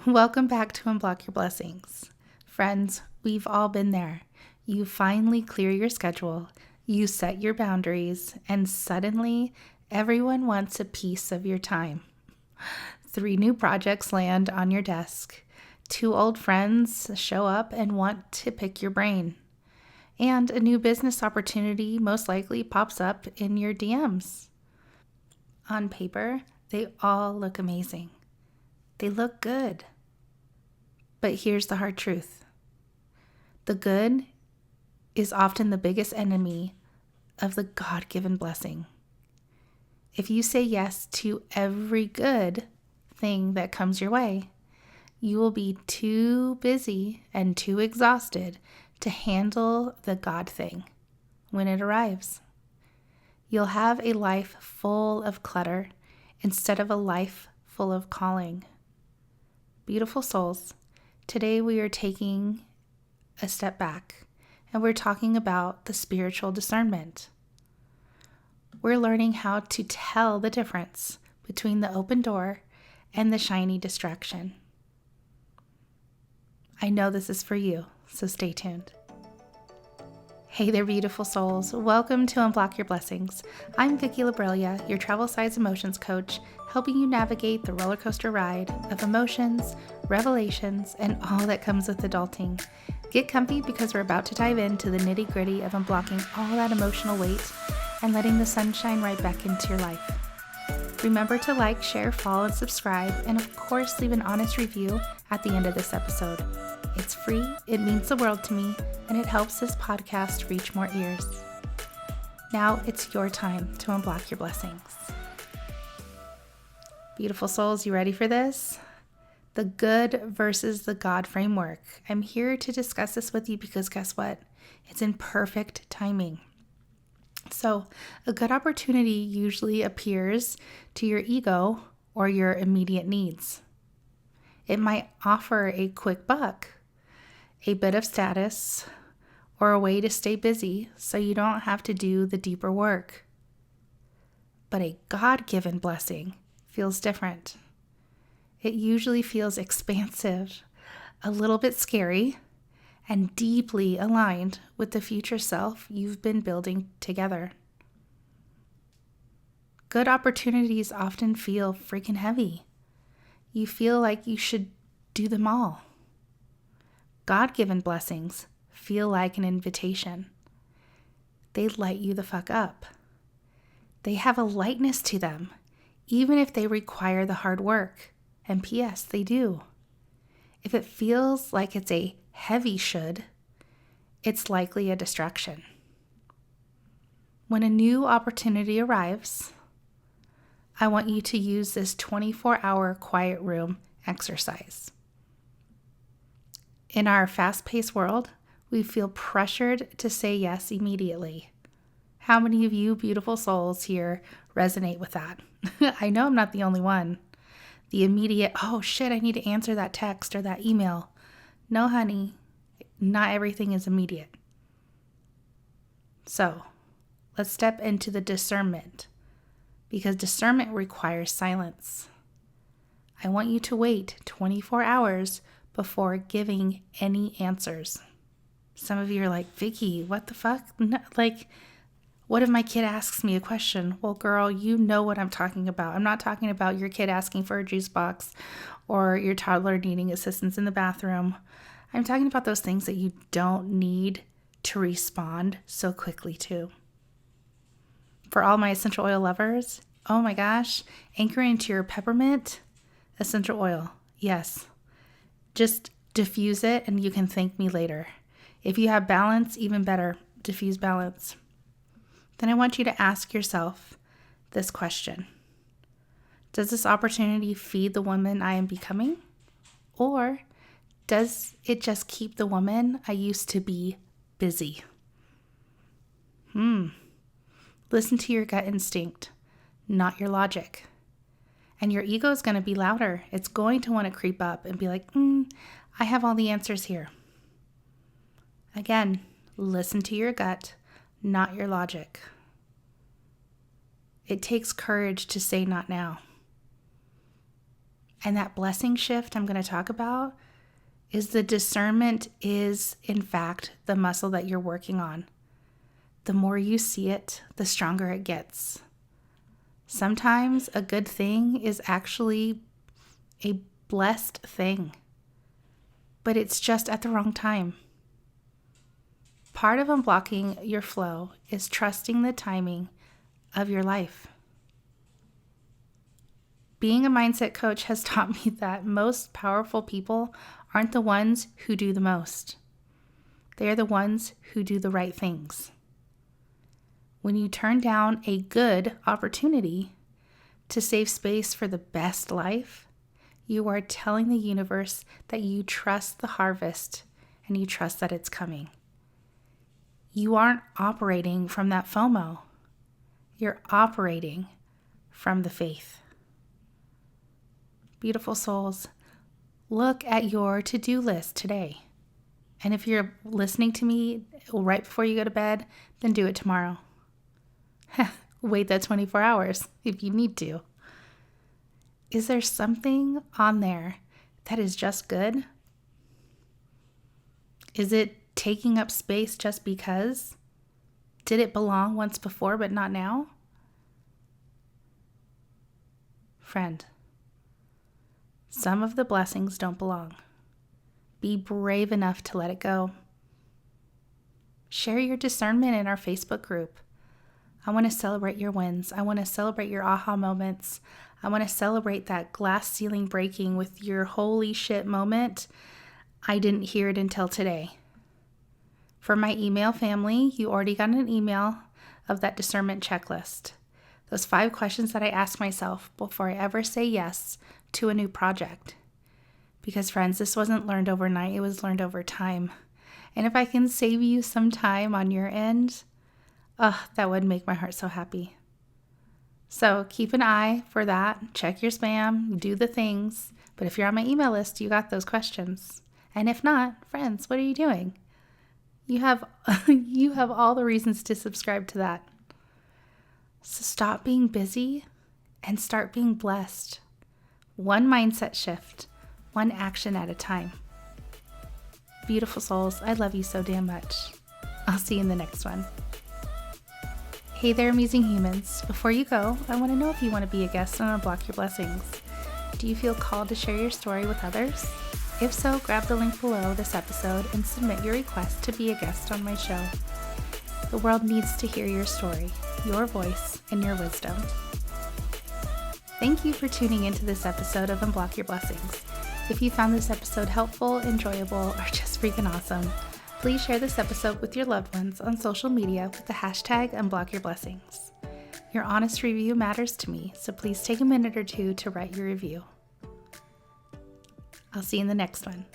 Welcome back to Unblock Your Blessings. Friends, we've all been there. You finally clear your schedule, you set your boundaries, and suddenly everyone wants a piece of your time. 3 new projects land on your desk. 2 old friends show up and want to pick your brain. And a new business opportunity most likely pops up in your DMs. On paper, they all look amazing. They look good. But here's the hard truth. The good is often the biggest enemy of the God-given blessing. If you say yes to every good thing that comes your way, you will be too busy and too exhausted to handle the God thing when it arrives. You'll have a life full of clutter instead of a life full of calling. Beautiful souls, today we are taking a step back and we're talking about the spiritual discernment. We're learning how to tell the difference between the open door and the shiny distraction. I know this is for you, so stay tuned. Hey there, beautiful souls. Welcome to Unblock Your Blessings. I'm Vicki, Lebrilla, your travel size emotions coach, helping you navigate the roller coaster ride of emotions, revelations, and all that comes with adulting. Get comfy because we're about to dive into the nitty-gritty of unblocking all that emotional weight and letting the sun shine right back into your life. Remember to like, share, follow, and subscribe, and of course, leave an honest review at the end of this episode. It's free, it means the world to me, and it helps this podcast reach more ears. Now it's your time to unblock your blessings. Beautiful souls, you ready for this? The good versus the God framework. I'm here to discuss this with you because guess what? It's in perfect timing. So, a good opportunity usually appears to your ego or your immediate needs. It might offer a quick buck, a bit of status, or a way to stay busy so you don't have to do the deeper work. But a God-given blessing feels different. It usually feels expansive, a little bit scary, and deeply aligned with the future self you've been building together. Good opportunities often feel freaking heavy. You feel like you should do them all. God-given blessings feel like an invitation. They light you the fuck up. They have a lightness to them, even if they require the hard work. And P.S., they do. If it feels like it's a heavy should, it's likely a distraction. When a new opportunity arrives, I want you to use this 24-hour quiet room exercise. In our fast-paced world, we feel pressured to say yes immediately. How many of you beautiful souls here resonate with that? I know I'm not the only one. The immediate, oh shit, I need to answer that text or that email. No, honey, not everything is immediate. So, let's step into the discernment, because discernment requires silence. I want you to wait 24 hours before giving any answers. Some of you are like, Vicki, what the fuck? No, what if my kid asks me a question? Well, girl, you know what I'm talking about. I'm not talking about your kid asking for a juice box or your toddler needing assistance in the bathroom. I'm talking about those things that you don't need to respond so quickly to. For all my essential oil lovers, oh my gosh, anchor into your peppermint essential oil. Yes. Just diffuse it and you can thank me later. If you have balance, even better, diffuse balance. Then I want you to ask yourself this question. Does this opportunity feed the woman I am becoming? Or does it just keep the woman I used to be busy? Listen to your gut instinct, not your logic. And your ego is going to be louder. It's going to want to creep up and be like, I have all the answers here. Again, listen to your gut, not your logic. It takes courage to say not now. And that blessing shift I'm going to talk about is the discernment is, in fact, the muscle that you're working on. The more you see it, the stronger it gets. Sometimes a good thing is actually a blessed thing, but it's just at the wrong time. Part of unblocking your flow is trusting the timing of your life. Being a mindset coach has taught me that most powerful people aren't the ones who do the most. They are the ones who do the right things. When you turn down a good opportunity to save space for the best life, you are telling the universe that you trust the harvest and you trust that it's coming. You aren't operating from that FOMO. You're operating from the faith. Beautiful souls, look at your to-do list today. And if you're listening to me right before you go to bed, then do it tomorrow. Wait that 24 hours if you need to. Is there something on there that is just good? Is it taking up space just because? Did it belong once before but not now? Friend, some of the blessings don't belong. Be brave enough to let it go. Share your discernment in our Facebook group. I want to celebrate your wins. I want to celebrate your aha moments. I want to celebrate that glass ceiling breaking with your holy shit moment. I didn't hear it until today. For my email family, you already got an email of that discernment checklist. Those 5 questions that I ask myself before I ever say yes to a new project. Because friends, this wasn't learned overnight, it was learned over time. And if I can save you some time on your end, that would make my heart so happy. So keep an eye for that. Check your spam, do the things. But if you're on my email list, you got those questions. And if not, friends, what are you doing? You have all the reasons to subscribe to that. So stop being busy and start being blessed. One mindset shift, one action at a time. Beautiful souls, I love you so damn much. I'll see you in the next one. Hey there, amazing humans. Before you go, I want to know if you want to be a guest on Unblock Your Blessings. Do you feel called to share your story with others? If so, grab the link below this episode and submit your request to be a guest on my show. The world needs to hear your story, your voice, and your wisdom. Thank you for tuning into this episode of Unblock Your Blessings. If you found this episode helpful, enjoyable, or just freaking awesome, please share this episode with your loved ones on social media with the hashtag #UnblockYourBlessings. Your honest review matters to me, so please take a minute or two to write your review. I'll see you in the next one.